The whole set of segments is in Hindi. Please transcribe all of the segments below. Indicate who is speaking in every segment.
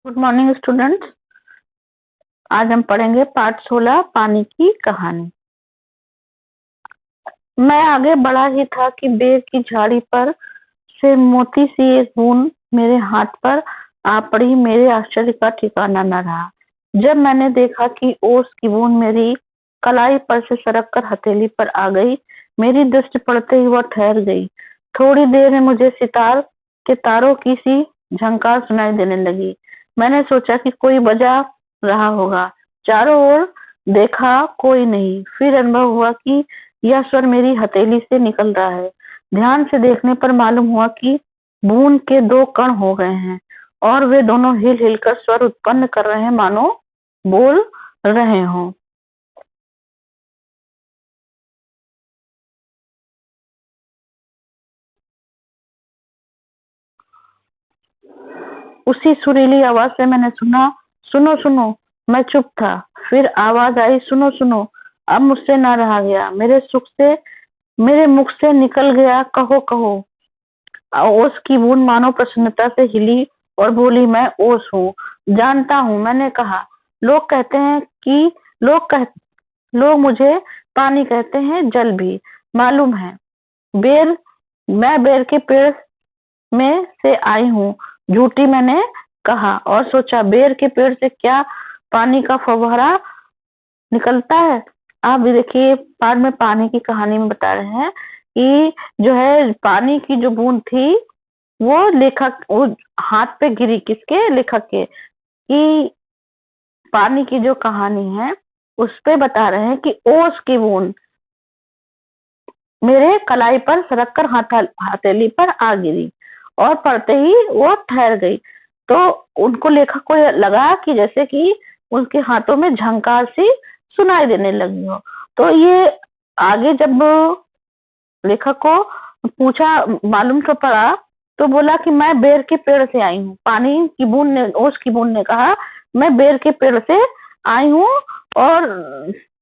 Speaker 1: Good morning students. आज हम पढ़ेंगे पाठ 16 पानी की कहानी। मैं आगे बढ़ा ही था कि बेर की झाड़ी पर से मोती सी एक बूंद मेरे हाथ पर आ पड़ी। मेरे आश्चर्य का ठिकाना न रहा जब मैंने देखा कि ओस की बूंद मेरी कलाई पर से सरक कर हथेली पर आ गई। मेरी दृष्टि पड़ते ही वह ठहर गई। थोड़ी देर में मुझे सितार के तारों की सी झंकार सुनाई देने लगी। मैंने सोचा कि कोई बजा रहा होगा। चारों ओर देखा, कोई नहीं। फिर अनुभव हुआ कि यह स्वर मेरी हथेली से निकल रहा है। ध्यान से देखने पर मालूम हुआ कि बूंद के दो कण हो गए हैं और वे दोनों हिल हिलकर स्वर उत्पन्न कर रहे हैं, मानो बोल रहे हों। उसी सुरीली आवाज से मैंने सुना, सुनो सुनो। मैं चुप था। फिर आवाज आई, सुनो सुनो। अब मुझसे ना रहा गया। मेरे मुख से निकल गया, कहो कहो। ओस की बूंद मानो प्रसन्नता से हिली और बोली, मैं ओस हूँ, जानता हूँ। मैंने कहा, लोग कहते हैं कि लोग मुझे पानी कहते हैं, जल भी मालूम है। बेर मैं बेर के पेड़ में से आई हूँ, झूठी मैंने कहा और सोचा, बेर के पेड़ से क्या पानी का फव्वारा निकलता है। आप भी देखिए, पाठ में पानी की कहानी में बता रहे हैं कि जो है पानी की जो बूंद थी वो हाथ पे गिरी, किसके? लेखक के। कि पानी की जो कहानी है उस पे बता रहे हैं कि ओस की बूंद मेरे कलाई पर सरक कर हथेली पर आ गिरी और पड़ते ही वो ठहर गई। तो उनको लेखक को लगा कि जैसे कि उनके हाथों में झंकार सी सुनाई देने लगी हो। तो ये आगे जब लेखक को पूछा, मालूम तो पड़ा, तो बोला कि मैं बेर के पेड़ से आई हूँ। पानी की बूंद ने, ओस की बूंद ने कहा, मैं बेर के पेड़ से आई हूँ। और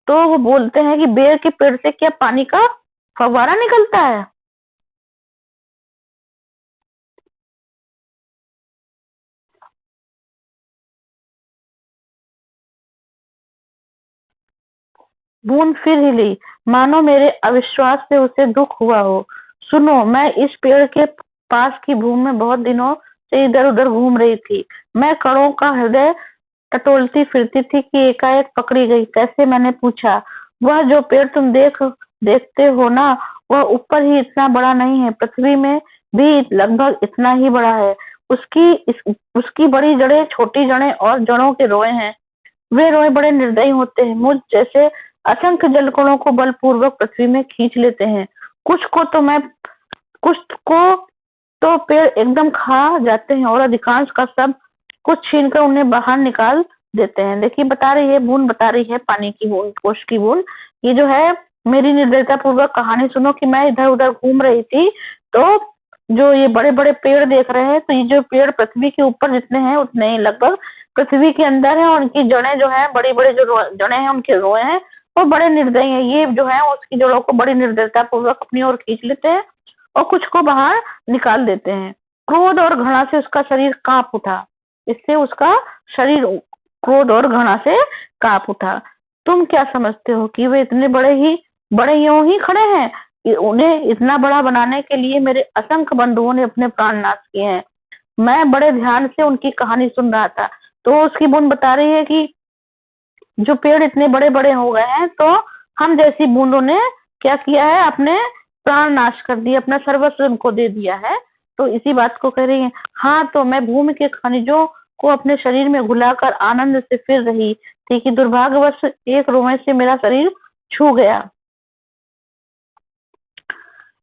Speaker 1: तो वो बोलते हैं कि बेर के पेड़ से क्या पानी का फव्वारा निकलता है। बूंद फिर हिली, मानो मेरे अविश्वास से उसे दुख हुआ हो। सुनो, मैं इस पेड़ के पास की भूमि में बहुत दिनों से इधर उधर घूम रही थी। मैं कणों का हृदय टटोलती फिरती थी कि एकाएक पकड़ी गई। कैसे? मैंने पूछा। वह जो पेड़ तुम देखते हो ना, वह ऊपर ही इतना बड़ा नहीं है, पृथ्वी में भी लगभग इतना ही बड़ा है। उसकी बड़ी जड़ें, छोटी जड़ें और जड़ों के रोए हैं। वे रोए बड़े निर्दयी होते हैं, मुझ जैसे असंख्य जलकणों को बलपूर्वक पृथ्वी में खींच लेते हैं। कुछ को तो पेड़ एकदम खा जाते हैं और अधिकांश का सब कुछ छीनकर उन्हें बाहर निकाल देते हैं। देखिए, बता रही है बूंद, बता रही है पानी की बूंद, कोश की बूंद। ये जो है, मेरी निर्दयता पूर्वक कहानी सुनो कि मैं इधर उधर घूम रही थी, तो जो ये बड़े बड़े पेड़ देख रहे हैं, तो ये जो पेड़ पृथ्वी के ऊपर जितने हैं उतने ही लगभग पृथ्वी के अंदर है। और उनकी जड़ें जो है, बड़ी बड़ी जो जड़ें हैं, उनके रोए हैं, वो बड़े निर्दयी हैं। ये जो है उसकी जड़ों को बड़ी निर्दयता पूर्वक अपनी ओर खींच लेते हैं और कुछ को बाहर निकाल देते हैं। क्रोध और घृणा से उसका शरीर कांप उठा। इससे उसका शरीर क्रोध और घृणा से कांप उठा। तुम क्या समझते हो कि वे इतने बड़े यूं ही खड़े हैं? उन्हें इतना बड़ा बनाने के लिए मेरे असंख्य बंधुओं ने अपने प्राण नाश किए हैं। मैं बड़े ध्यान से उनकी कहानी सुन रहा था। तो उसकी बूंद बता रही है कि जो पेड़ इतने बड़े बड़े हो गए हैं, तो हम जैसी बूंदों ने क्या किया है, अपने प्राण नाश कर दिए, अपना सर्वस्व उनको दे दिया है। तो इसी बात को कह रही है। हाँ, तो मैं भूमि के खनिजों को अपने शरीर में घुलाकर आनंद से फिर रही थी कि दुर्भाग्यवश एक रोए से मेरा शरीर छू गया।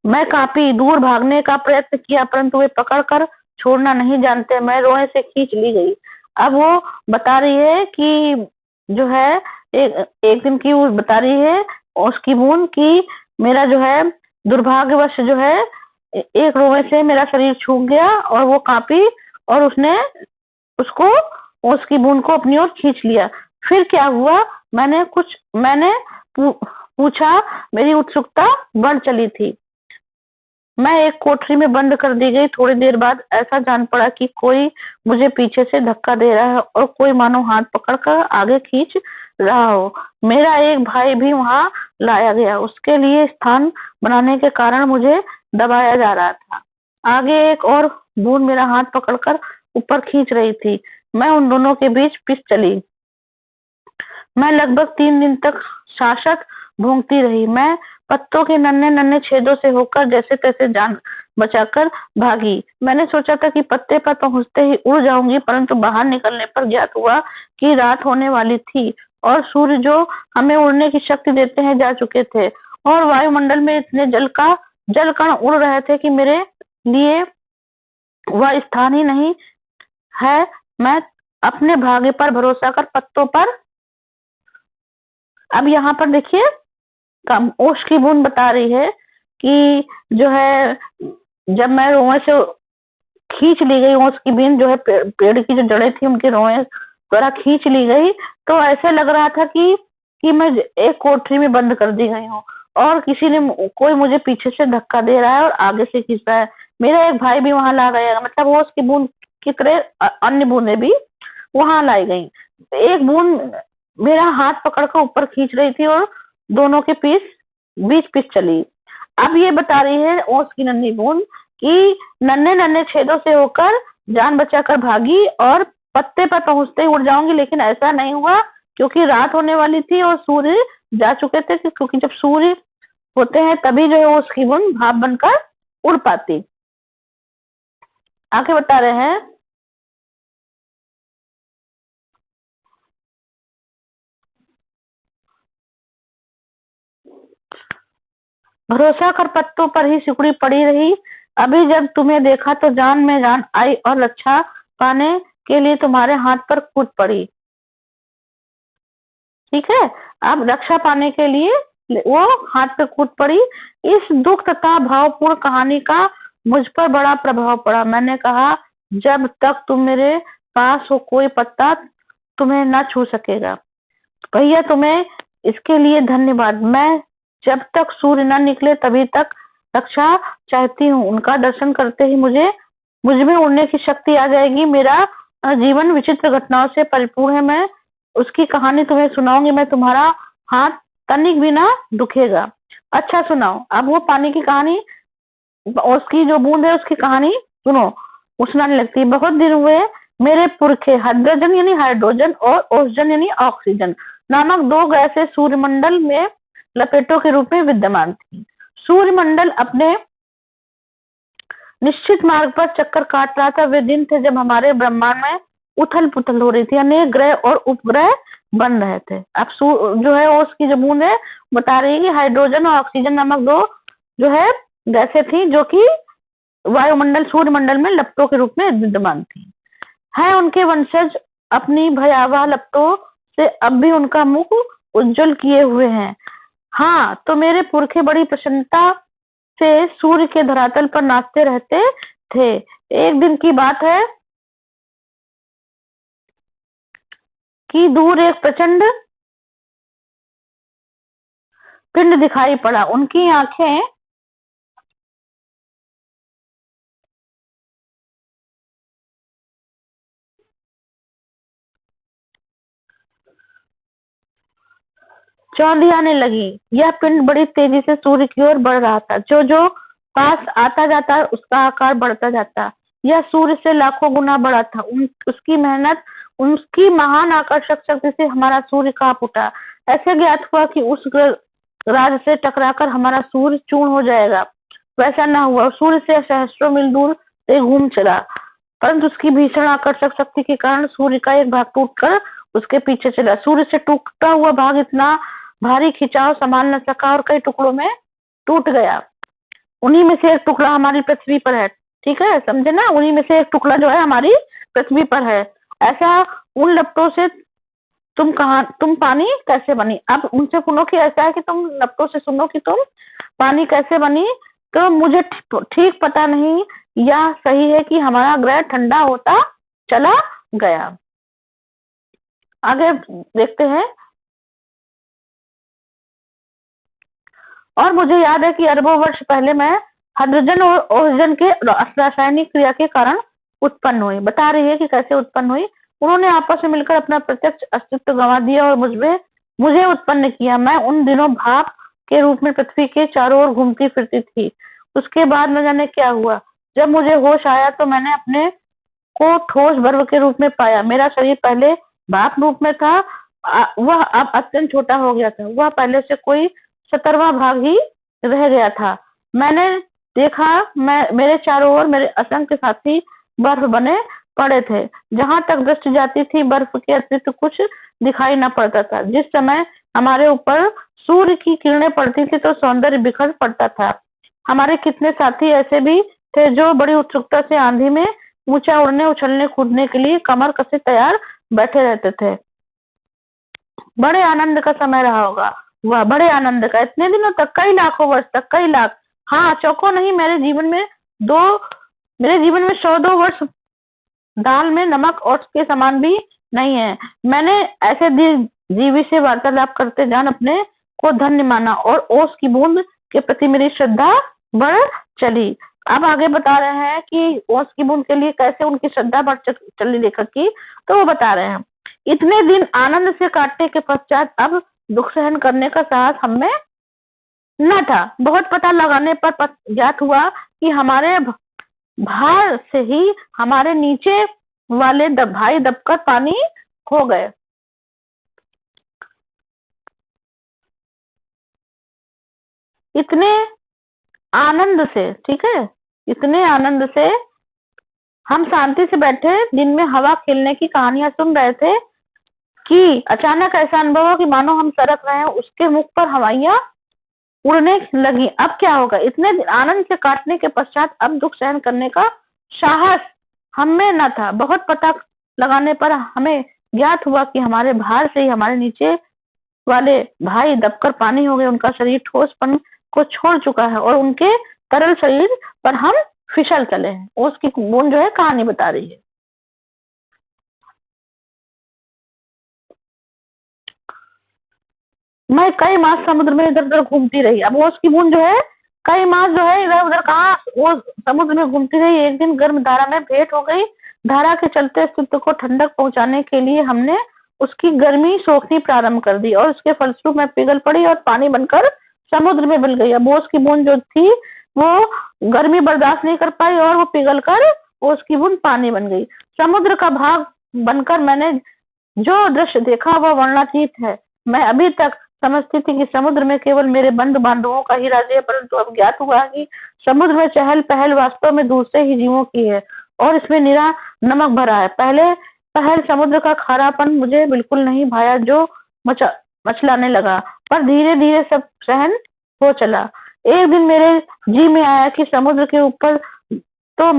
Speaker 1: मैं काफी दूर भागने का प्रयत्न किया, परंतु वे पकड़कर छोड़ना नहीं जानते। मैं रोए से खींच ली गई। अब वो बता रही है कि जो है, एक दिन की वो बता रही है उसकी बूंद की, मेरा जो है दुर्भाग्यवश जो है एक रोए से मेरा शरीर छूट गया और वो कांपी और उसने उसको उसकी बूंद को अपनी ओर खींच लिया। फिर क्या हुआ? मैंने पूछा। मेरी उत्सुकता बढ़ चली थी। मैं एक कोठरी में बंद कर दी गई। थोड़ी देर बाद ऐसा जान पड़ा कि कोई मुझे पीछे से धक्का दे रहा है और कोई मानो हाथ पकड़कर आगे खींच रहा हो। मेरा एक भाई भी वहां लाया गया। उसके लिए स्थान बनाने के कारण मुझे दबाया जा रहा था। आगे एक और बूंद मेरा हाथ पकड़कर ऊपर खींच रही थी। मैं उन दोनों के बीच पिस चली। मैं लगभग 3 दिन तक शाश्वत भूंगती रही। मैं पत्तों के नन्हे-नन्हे छेदों से होकर जैसे-तैसे जान बचाकर भागी। मैंने सोचा था कि पत्ते पर पहुंचते ही उड़ जाऊंगी, परंतु बाहर निकलने पर ज्ञात हुआ कि रात होने वाली थी और सूर्य जो हमें उड़ने की शक्ति देते हैं जा चुके थे और वायुमंडल में इतने जल कण उड़ रहे थे कि मेरे लिए वह स्थान ही नहीं है। मैं अपने भाग्य पर भरोसा कर पत्तों पर, अब यहाँ पर देखिए ओश की बूंद बता रही है कि जो है जब मैं रोए से खींच ली गई, ओस की बूंद जो है पेड़ की जो जड़ें थी उनके रोए द्वारा खींच ली गई, तो ऐसे लग रहा था कि मैं एक कोठरी में बंद कर दी गई हूँ और कोई मुझे पीछे से धक्का दे रहा है और आगे से खींच रहा है। मेरा एक भाई भी वहां ला गया, मतलब ओस की बूंद की तरह अन्य बूंदें भी वहां लाई गई। एक बूंद मेरा हाथ पकड़कर ऊपर खींच रही थी और दोनों के बीच पिस चली। अब ये बता रही है ओस की नन्ही बूंद कि नन्हे-नन्हे छेदों से होकर जान बचाकर भागी और पत्ते पर पहुंचते ही उड़ जाऊंगी, लेकिन ऐसा नहीं हुआ क्योंकि रात होने वाली थी और सूर्य जा चुके थे, क्योंकि जब सूर्य होते हैं तभी जो है ओस की बूंद भाप बनकर उड़ पाती। आगे बता रहे हैं, भरोसा कर पत्तों पर ही सिकुड़ी पड़ी रही। अभी जब तुम्हें देखा तो जान में जान आई और रक्षा पाने के लिए तुम्हारे हाथ पर कूद पड़ी। ठीक है, अब रक्षा पाने के लिए वो हाथ पे कूद पड़ी। इस दुख तथा भावपूर्ण कहानी का मुझ पर बड़ा प्रभाव पड़ा। मैंने कहा, जब तक तुम मेरे पास हो कोई पत्ता तुम्हें न छू सकेगा। भैया तुम्हें इसके लिए धन्यवाद। मैं जब तक सूर्य न निकले तभी तक रक्षा चाहती हूँ। उनका दर्शन करते ही मुझ में उड़ने की शक्ति आ जाएगी। मेरा जीवन विचित्र घटनाओं से परिपूर्ण है। मैं उसकी कहानी तुम्हें सुनाऊंगी। मैं तुम्हारा हाथ तनिक भी ना दुखेगा। अच्छा सुनाओ। अब वो पानी की कहानी, उसकी जो बूंद है उसकी कहानी सुनो। वो सुनाने लगती है। बहुत दिन हुए मेरे पुरखे हाइड्रोजन यानी हाइड्रोजन और ऑक्सीजन यानी ऑक्सीजन नामक दो गैसें सूर्यमंडल में लपेटों के रूप में विद्यमान थी। सूर्यमंडल अपने निश्चित मार्ग पर चक्कर काट रहा था। वे दिन थे जब हमारे ब्रह्मांड में उथल पुथल हो रही थी। अनेक ग्रह और उपग्रह बन रहे थे। अब जो है उसकी जो बूंद है बता रही है कि हाइड्रोजन और ऑक्सीजन नामक दो जो है गैसें थी जो कि वायुमंडल सूर्यमंडल में लपटों के रूप में विद्यमान थी। है उनके वंशज अपनी भयावह लपटों से अब भी उनका मुख उज्जवल किए हुए हैं। हाँ, तो मेरे पुरखे बड़ी प्रसन्नता से सूर्य के धरातल पर नाचते रहते थे। एक दिन की बात है कि दूर एक प्रचंड पिंड दिखाई पड़ा। उनकी आंखें चौंधियाने लगी। यह पिंड बड़ी तेजी से सूर्य की ओर बढ़ रहा था। जो पास आता जाता उसका आकार बढ़ता जाता। यह सूर्य से लाखों गुना बड़ा था। उसकी मेहनत, उसकी महान आकर्षक शक्ति से हमारा सूर्य कांप उठा। ऐसे ज्ञात हुआ कि उस राज से टकराकर हमारा सूर्य चूर्ण हो जाएगा। वैसा न हुआ। सूर्य से सहस्त्रों मील दूर से घूम चला, परंतु उसकी भीषण आकर्षक शक्ति के कारण सूर्य का एक भाग टूटकर उसके पीछे चला। सूर्य से टूटा हुआ भाग इतना भारी खिंचाव संभाल न सका और कई टुकड़ों में टूट गया। उन्हीं में से एक टुकड़ा हमारी पृथ्वी पर है। ठीक है, समझे ना? उन्हीं में से एक टुकड़ा जो है हमारी पृथ्वी पर है। ऐसा उन लपटों से तुम पानी कैसे बनी? अब उनसे सुनो कि ऐसा है कि तुम लपटों से सुनो कि तुम पानी कैसे बनी। तो मुझे ठीक पता नहीं, यह सही है कि हमारा ग्रह ठंडा होता चला गया। आगे देखते हैं। और मुझे याद है कि अरबों वर्ष पहले मैं हाइड्रोजन और ऑक्सीजन के रासायनिक क्रिया के कारण उत्पन्न हुई। बता रही है कि कैसे उत्पन्न हुई। उन्होंने आपस में मिलकर अपना प्रत्यक्ष अस्तित्व गंवा दिया और मुझे उत्पन्न किया। मैं उन दिनों भाप के रूप में पृथ्वी के चारों ओर घूमती फिरती थी। उसके बाद न जाने क्या हुआ। जब मुझे होश आया तो मैंने अपने को ठोस बर्फ के रूप में पाया। मेरा शरीर पहले भाप रूप में था, वह अब अत्यंत छोटा हो गया था। वह पहले से कोई 17वां भाग ही रह गया था। मैंने देखा मेरे चारों ओर मेरे असंख्य साथी बर्फ बने पड़े थे। जहां तक दृष्टि जाती थी बर्फ के अतिरिक्त कुछ दिखाई न पड़ता था। जिस समय हमारे ऊपर सूर्य की किरणें पड़ती थी तो सौंदर्य बिखर पड़ता था। हमारे कितने साथी ऐसे भी थे जो बड़ी उत्सुकता से आंधी में ऊंचा उड़ने, उछलने, कूदने के लिए कमर कसे तैयार बैठे रहते थे। बड़े आनंद का समय रहा होगा। वह बड़े आनंद का, इतने दिनों तक, कई लाखों वर्ष तक, कई लाख, हाँ चौकों नहीं, मेरे जीवन में 102 वर्ष दाल में नमक और के समान भी नहीं है। मैंने ऐसे जीवी से वार्तालाप करते जान अपने को धन्य माना और ओस की बूंद के प्रति मेरी श्रद्धा बढ़ चली। अब आगे बता रहे हैं कि ओस की बूंद के लिए कैसे उनकी श्रद्धा बढ़ चली लेखक की। तो वो बता रहे हैं, इतने दिन आनंद से काटने के पश्चात अब दुख सहन करने का साहस हमें न था। बहुत पता लगाने पर ज्ञात हुआ कि हमारे भार से ही हमारे नीचे वाले भाई दबकर पानी हो गए। इतने आनंद से, ठीक है, इतने आनंद से हम शांति से बैठे दिन में हवा खेलने की कहानियां सुन रहे थे कि अचानक ऐसा अनुभव हो कि मानो हम सरक रहे हैं। उसके मुख पर हवाइयां उड़ने लगी। अब क्या होगा। इतने आनंद से काटने के पश्चात अब दुख सहन करने का साहस हमें न था। बहुत पता लगाने पर हमें ज्ञात हुआ कि हमारे भार से ही हमारे नीचे वाले भाई दबकर पानी हो गए। उनका शरीर ठोसपन को छोड़ चुका है और उनके तरल शरीर पर हम फिसल चले हैं। उसकी बूंद जो है कहानी बता रही है। मैं कई मास समुद्र में इधर उधर घूमती रही। अब वो उसकी बूंद जो है कई मास जो है इधर उधर कहा वो समुद्र में घूमती रही। एक दिन गर्म धारा में भेंट हो गई। धारा के चलते अस्तित्व को ठंडक पहुंचाने के लिए हमने उसकी गर्मी सोखनी प्रारंभ कर दी और उसके फलस्वरूप में पिघल पड़ी और पानी बनकर समुद्र में मिल गई। अब वो उसकी बूंद जो थी वो गर्मी बर्दाश्त नहीं कर पाई और वो पिघल कर उसकी बूंद पानी बन गई। समुद्र का भाग बनकर मैंने जो दृश्य देखा वह वर्णनातीत है। मैं अभी तक समझती थी कि समुद्र में केवल मेरे बंधु बांधवों का ही राज्य है, परंतु अब ज्ञात हुआ कि समुद्र में चहल पहल वास्तव में दूसरे ही जीवों की है और इसमें निरा नमक भरा है। पहल समुद्र का खारापन मुझे बिल्कुल नहीं भाया जो मचलाने लगा, पर धीरे धीरे सब सहन हो चला। एक दिन मेरे जी में आया कि समुद्र के ऊपर तो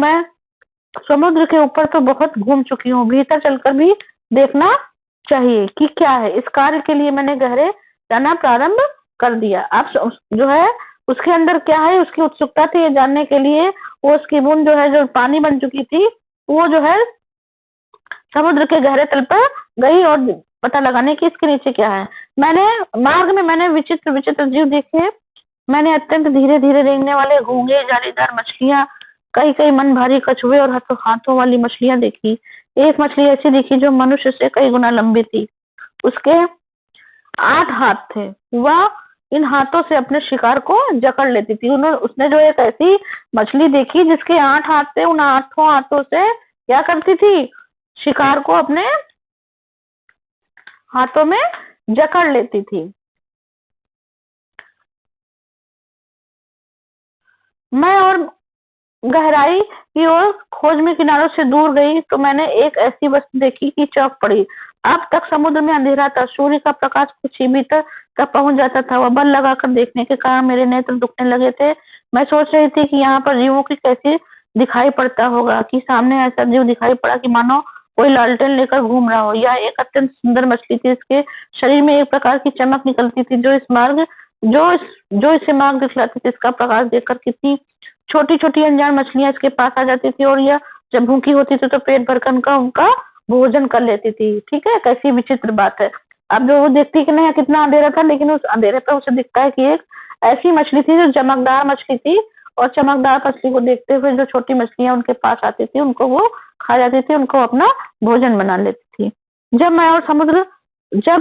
Speaker 1: बहुत घूम चुकी हूँ, भीतर चलकर भी देखना चाहिए कि क्या है। इस कार्य के लिए मैंने गहरे जाना प्रारंभ कर दिया। अब जो है उसके अंदर क्या है, उसकी उत्सुकता थी ये जानने के लिए। वो उसकी बूंद जो है जो पानी बन चुकी थी वो जो है समुद्र के गहरे तल पर गई और पता लगाने की इसके नीचे क्या है। मार्ग में मैंने विचित्र विचित्र जीव देखे। मैंने अत्यंत धीरे धीरे रेंगने वाले घोंगे, जालीदार मछलियां, कई मन भारी कछुए और हाथों वाली मछलियां देखी। एक मछली ऐसी दिखी जो मनुष्य से कई गुना लंबी थी। उसके 8 हाथ थे। वह इन हाथों से अपने शिकार को जकड़ लेती थी। उसने जो एक ऐसी मछली देखी जिसके 8 हाथ थे, उन 8 हाथों से क्या करती थी, शिकार को अपने हाथों में जकड़ लेती थी। मैं और गहराई की ओर खोज में किनारों से दूर गई तो मैंने एक ऐसी वस्तु देखी कि चौंक पड़ी। अब तक समुद्र में अंधेरा था। सूर्य का प्रकाश कुछ ही भीतर तक पहुंच जाता था। वह बल लगाकर देखने के कारण मेरे नेत्र दुखने लगे थे। मैं सोच रही थी कि यहाँ पर जीवों की कैसे दिखाई पड़ता होगा कि सामने ऐसा जीव दिखाई पड़ा कि मानो कोई लालटेन लेकर घूम रहा हो। यह एक अत्यंत सुंदर मछली थी। इसके शरीर में एक प्रकार की चमक निकलती थी जो इसे मार्ग दिखलाती थी। इसका प्रकाश देखकर कितनी छोटी छोटी अनजान मछलियां इसके पास आ जाती थी और यह जब भूखी होती थी तो पेट भरकर उनका भोजन कर लेती थी। ठीक है, कैसी विचित्र बात है। अब जो वो देखती कि नहीं कितना अंधेरा था, लेकिन उस अंधेरे पर उसे दिखता है कि एक ऐसी मछली थी जो चमकदार मछली थी और चमकदार मछली को देखते हुए जो छोटी मछलियां उनके पास आती थी उनको वो खा जाती थी, उनको अपना भोजन बना लेती थी। जब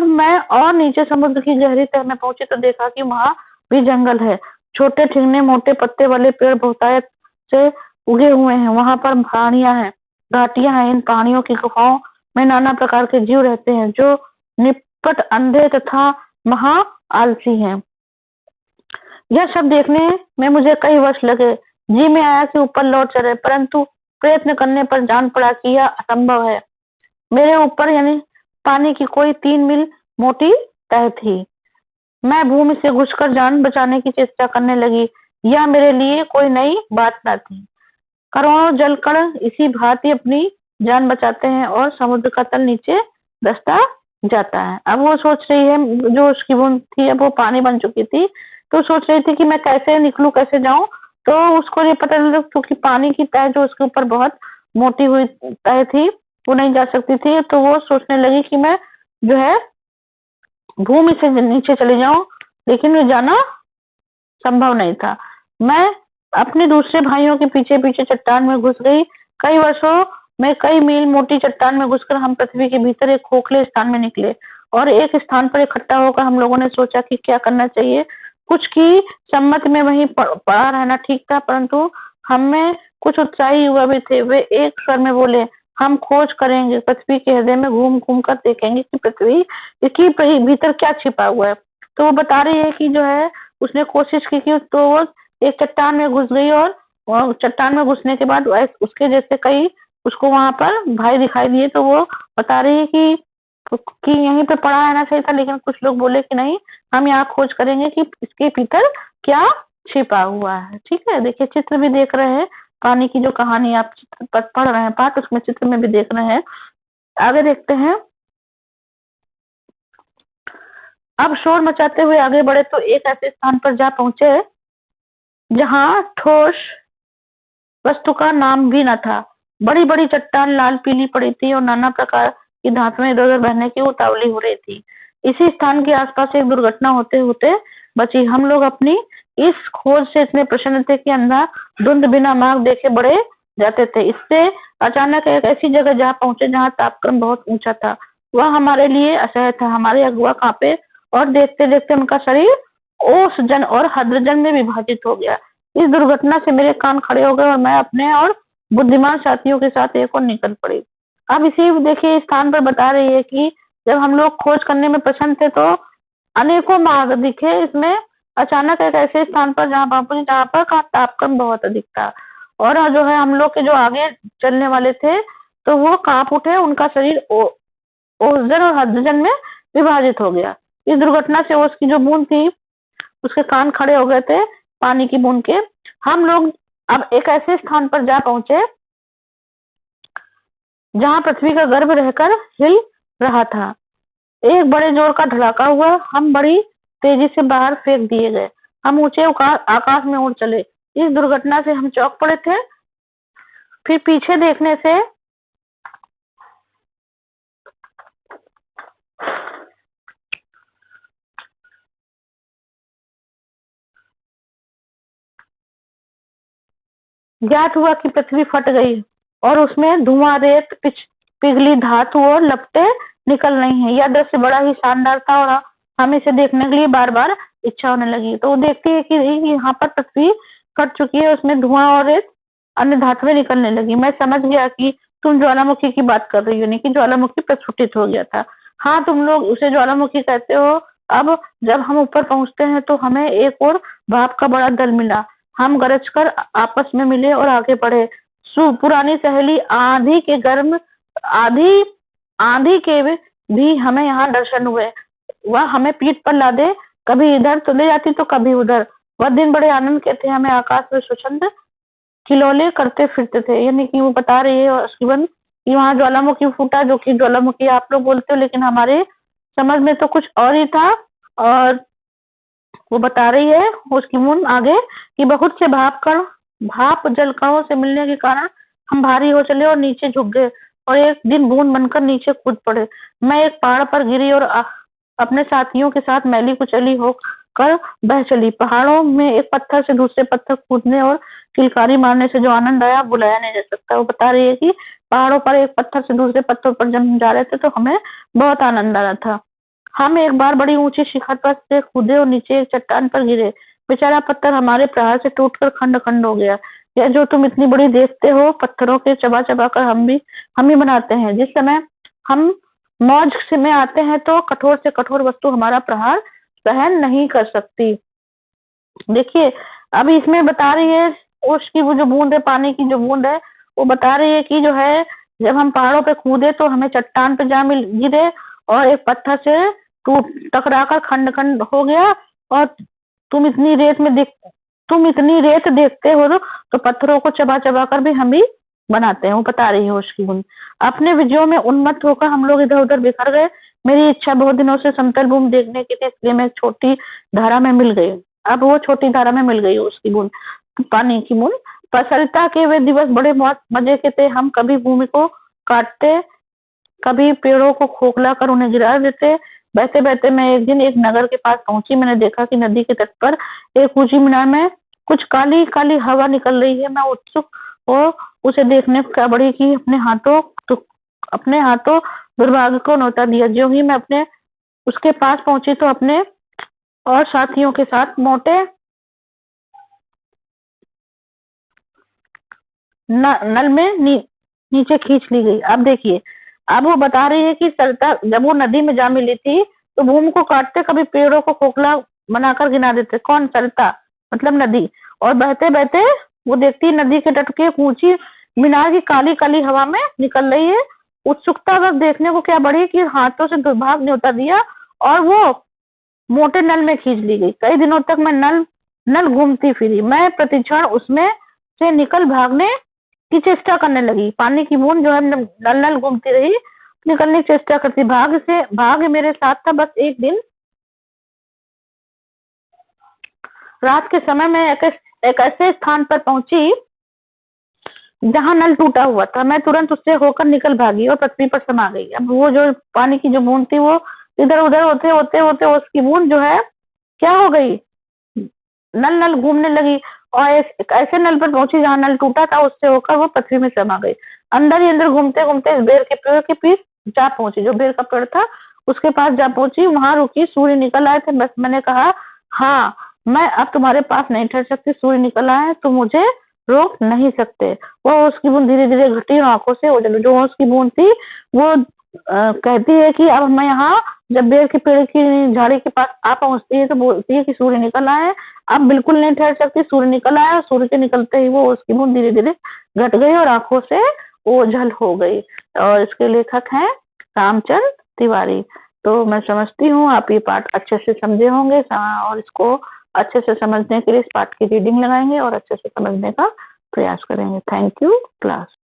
Speaker 1: मैं और नीचे समुद्र की गहरी तह में पहुंची तो देखा कि वहां भी जंगल है। छोटे ठिंगने मोटे पत्ते वाले पेड़ बहुतायत से उगे हुए हैं। वहां पर पहाड़ियां हैं, घाटियां हैं। इन पहाड़ियों की गुफाओं में नाना प्रकार के जीव रहते हैं जो निपट अंधे तथा महा आलसी हैं। यह सब देखने में मुझे कई वर्ष लगे। जी में आया कि ऊपर लौट चले, परंतु प्रयत्न करने पर जान पड़ा कि यह असंभव है। मेरे ऊपर यानी पानी की कोई 3 मील मोटी तह थी। मैं भूमि से घुसकर जान बचाने की चेष्टा करने लगी। यह मेरे लिए कोई नई बात न थी। करोड़ों जलकण इसी भांति अपनी जान बचाते हैं और समुद्र का तल नीचे धंसता जाता है। अब वो सोच रही है, जो उसकी बूंद थी अब वो पानी बन चुकी थी, तो सोच रही थी कि मैं कैसे निकलूं, कैसे जाऊं। तो उसको ये पता चला क्योंकि पानी की तह जो उसके ऊपर बहुत मोटी हुई तह थी, वो नहीं जा सकती थी। तो वो सोचने लगी कि मैं जो है भूमि से नीचे चले जाऊं, लेकिन वो जाना संभव नहीं था। मैं अपने दूसरे भाइयों के पीछे पीछे चट्टान में घुस गई। कई वर्षों में कई मील मोटी चट्टान में घुसकर हम पृथ्वी के भीतर एक खोखले स्थान में निकले और एक स्थान पर इकट्ठा होकर हम लोगों ने सोचा कि क्या करना चाहिए। कुछ की सम्मति में वहीं पड़ा रहना ठीक था, परंतु हमें कुछ उत्साही युवा भी थे। वे एक स्वर में बोले, हम खोज करेंगे, पृथ्वी के हृदय में घूम घूम कर देखेंगे कि पृथ्वी इसकी भीतर क्या छिपा हुआ है। तो वो बता रही है कि जो है उसने कोशिश की तो वो एक चट्टान में घुस गई और चट्टान में घुसने के बाद उसके जैसे कई उसको वहां पर भाई दिखाई दिए। तो वो बता रही है कि यहीं पे पड़ा रहना चाहिए था, लेकिन कुछ लोग बोले कि नहीं, हम यहाँ खोज करेंगे कि इसके भीतर क्या छिपा हुआ है। ठीक है, देखिए चित्र भी देख रहे हैं, पानी की जो कहानी आप चित्र पर पढ़ रहे हैं पाठ, उसमें चित्र में भी देख रहे हैं। आगे देखते हैं। अब शोर मचाते हुए आगे बढ़े तो एक ऐसे स्थान पर जा पहुंचे जहां ठोस वस्तु का नाम भी न था। बड़ी बड़ी चट्टान लाल पीली पड़ी थी और नाना प्रकार की धातुएं इधर उधर बहने की उतावली हो रही थी। इसी स्थान के आसपास एक दुर्घटना होते होते बची। हम लोग अपनी इस खोज से इतने प्रसन्न थे कि अंधा धुंध बिना मार्ग देखे बढ़े जाते थे। इससे अचानक एक ऐसी जगह जा पहुंचे जहाँ तापक्रम बहुत ऊंचा था। वह हमारे लिए असह्य था। हमारे अगुआ कांपे और देखते देखते उनका शरीर ओसजन और हड्रजन में विभाजित हो गया। इस दुर्घटना से मेरे कान खड़े हो गए और मैं अपने और बुद्धिमान साथियों के साथ एक और निकल पड़ी। अब इसी देखिए स्थान पर बता रही है कि जब हम लोग खोज करने में प्रसन्न थे तो अनेकों मार्ग दिखे। इसमें अचानक एक ऐसे स्थान पर जहाँ पर का तापक्रम बहुत अधिक था और जो है हम लोग के जो आगे चलने वाले थे तो वो कांप उठे, उनका शरीर ओजन और हाइड्रोजन में विभाजित हो गया। इस दुर्घटना से उसकी जो बूंद थी उसके कान खड़े हो गए थे पानी की बूंद के। हम लोग अब एक ऐसे स्थान पर जा पहुंचे जहां पृथ्वी का गर्भ रहकर हिल रहा था। एक बड़े जोर का धड़ाका हुआ, हम बड़ी तेजी से बाहर फेंक दिए गए। हम ऊंचे आकाश में उड़ चले। इस दुर्घटना से हम चौंक पड़े थे। फिर पीछे देखने से ज्ञात हुआ कि पृथ्वी फट गई और उसमें धुआं, रेत, पिघली धातु और लपटें निकल रही हैं। यह दृश्य बड़ा ही शानदार था और हमें इसे देखने के लिए बार बार इच्छा होने लगी। तो वो देखती है कि यहाँ पर पृथ्वी फट चुकी है, उसमें धुआं और रेत अन्य धातुएं निकलने लगी। मैं समझ गया कि तुम ज्वालामुखी की बात कर रही हो, नहीं कि ज्वालामुखी प्रस्फुटित हो गया था। हाँ, तुम लोग उसे ज्वालामुखी कहते हो। अब जब हम ऊपर पहुंचते हैं तो हमें एक और भाप का बड़ा दल मिला। हम गरज कर आपस में मिले और आगे बढ़े। पुरानी सहेली आंधी के भी हमें यहाँ दर्शन हुए। वह हमें पीठ पर लादे कभी इधर तो ले जाती तो कभी उधर। वह दिन बड़े आनंद के थे। हमें आकाश में स्वच्छंद किलोले करते फिरते थे। यानी कि वो बता रही है शिवन कि वहाँ ज्वालामुखी फूटा, जो कि ज्वालामुखी आप लोग बोलते हो लेकिन हमारे समझ में तो कुछ और ही था। और वो बता रही है उसकी मुन आगे कि बहुत से भाप जल कणों से मिलने के कारण हम भारी हो चले और नीचे झुक गए और एक दिन बूंद बनकर नीचे कूद पड़े। मैं एक पहाड़ पर गिरी और अपने साथियों के साथ मैली कुचली हो कर बह चली। पहाड़ों में एक पत्थर से दूसरे पत्थर कूदने और किलकारी मारने से जो आनंद आया बुलाया नहीं जा सकता। वो बता रही है कि पहाड़ों पर एक पत्थर से दूसरे पत्थर पर जब हम जा रहे थे तो हमें बहुत आनंद आ रहा था। हम एक बार बड़ी ऊंची शिखर पर से कूदे और नीचे एक चट्टान पर गिरे। बेचारा पत्थर हमारे प्रहार से टूटकर खंड खंड हो गया। यह जो तुम इतनी बड़ी देखते हो, पत्थरों के चबा चबा कर हम ही बनाते हैं। जिस समय हम मौज से में आते हैं तो कठोर से कठोर वस्तु हमारा प्रहार सहन नहीं कर सकती। देखिए, अब इसमें बता रही है ओश की वो जो बूंद है, पानी की जो बूंद है, वो बता रही है कि जो है जब हम पहाड़ों पे कूदे तो हमें चट्टान पे जा मिल गिरे और एक पत्थर से टूट टकराकर खंड खंड हो गया। और तुम इतनी रेत में देख तुम इतनी रेत देखते हो तो पत्थरों को चबा चबा कर भी हम भी बनाते हैं। वो बता रही है होश की बूंद। अपने विजयों में उन्मत्त होकर हम लोग इधर उधर बिखर गए। मेरी इच्छा बहुत दिनों से समतल भूमि देखने की थी, इसलिए मैं छोटी धारा में मिल गई। अब वो छोटी धारा में मिल गई उसकी बूंद, पानी की बूंद। प्रसन्नता के वे दिवस बड़े बहुत मजे के थे। हम कभी भूमि को काटते, कभी पेड़ों को खोखला कर उन्हें गिरा देते। बहते बहते मैं एक दिन एक नगर के पास पहुंची। मैंने देखा कि नदी के तट पर एक ऊंची मीनार में कुछ काली काली हवा निकल रही है। मैं उत्सुक हो उसे देखने को क्या बढ़ी कि अपने हाथों दुर्भाग्य को न्योता दिया। ज्यों ही मैं अपने उसके पास पहुंची तो अपने और साथियों के साथ मोटे नल में नीचे खींच ली गई। अब देखिए, अब वो बता रही है कि सरिता जब वो नदी में जा मिली थी तो भूमि को काटते, कभी पेड़ों को खोखला बनाकर गिरा देते। कौन? सरिता, मतलब नदी। और बहते बहते वो देखती है नदी के तट के ऊंची मीनार की काली काली हवा में निकल रही है। उत्सुकता बस देखने को क्या बढ़ी कि हाथों से दुर्भाग्य न्योता दिया और वो मोटे नल में खींच ली गई। कई दिनों तक मैं नल नल घूमती फिरी। मैं प्रतिक्षण उसमें से निकल भागने की चेष्टा करने लगी। पानी की बूंद जो है नल नल घूमती रही, निकलने की चेष्टा करती। भाग्य मेरे साथ था। बस एक दिन रात के समय मैं एक ऐसे स्थान पर पहुंची जहां नल टूटा हुआ था। मैं तुरंत उससे होकर निकल भागी और पृथ्वी पर समा गई। अब वो जो पानी की जो बूंद थी वो इधर उधर होते होते होते उसकी बूंद जो है क्या हो गई, नल नल घूमने लगी और एक ऐसे नल पर पहुंची जहां नल टूटा था। उससे होकर वो पृथ्वी में समा गई। अंदर ही अंदर घूमते घूमते बेर के पेड़ के पीछे जा पहुंची। जो बेर का पेड़ था उसके पास जा पहुंची, वहां रुकी। सूर्य निकल आए थे। बस मैंने कहा, हाँ, मैं अब तुम्हारे पास नहीं ठहर सकती। सूर्य निकल आए, तुम मुझे रोक नहीं सकते। वो उसकी बूंद धीरे धीरे घटी और आंखों से ओझल। जो उसकी बूंद थी वो कहती है कि अब मैं यहाँ जब बेर के पेड़ की झाड़ी के पास आ पहुंचती है तो बोलती है कि सूर्य निकल आए, अब बिल्कुल नहीं ठहर सकती। सूर्य निकल आया और सूर्य के निकलते ही वो उसकी बूंद धीरे धीरे घट गई और आंखों से ओझल हो गई। और इसके लेखक हैं रामचंद्र तिवारी। तो मैं समझती हूँ आप ये पाठ अच्छे से समझे होंगे और इसको अच्छे से समझने के लिए इस पाठ की रीडिंग लगाएंगे और अच्छे से समझने का प्रयास करेंगे। Thank you class.